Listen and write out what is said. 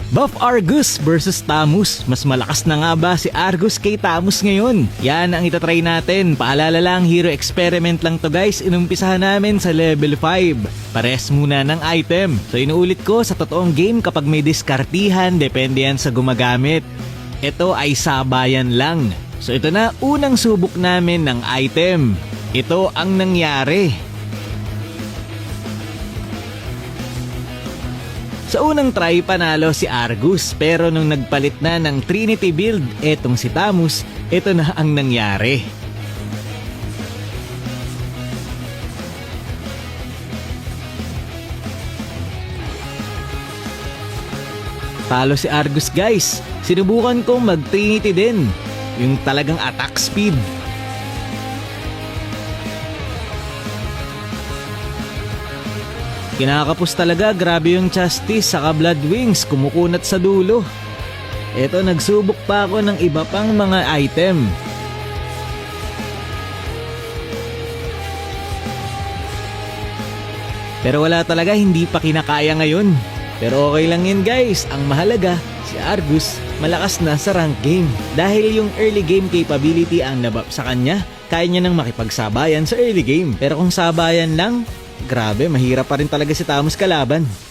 Buff Argus versus Tamus. Mas malakas na nga ba si Argus kay Tamus ngayon? Yan ang itatry natin. Paalala lang, hero experiment lang to guys. Inumpisahan namin sa level 5. Pares muna ng item. So inuulit ko, sa totoong game kapag may diskartihan, depende yan sa gumagamit. Ito ay sabayan lang. So ito na, unang subok namin ng item. Ito ang nangyari. Sa unang try, panalo si Argus, pero nung nagpalit na ng Trinity build, etong si Tamus, ito na ang nangyari. Talo si Argus guys. Sinubukan kong mag-Trinity din, yung talagang attack speed. Kinakapos talaga, grabe yung Justice saka Blood Wings, kumukunat sa dulo. Eto, nagsubok pa ako ng iba pang mga item. Pero wala talaga, hindi pa kinakaya ngayon. Pero okay lang yun guys, ang mahalaga, si Argus malakas na sa rank game. Dahil yung early game capability ang nabap sa kanya, kaya niya nang makipagsabayan sa early game. Pero kung sabayan lang, grabe, mahirap pa rin talaga si Tamus kalaban.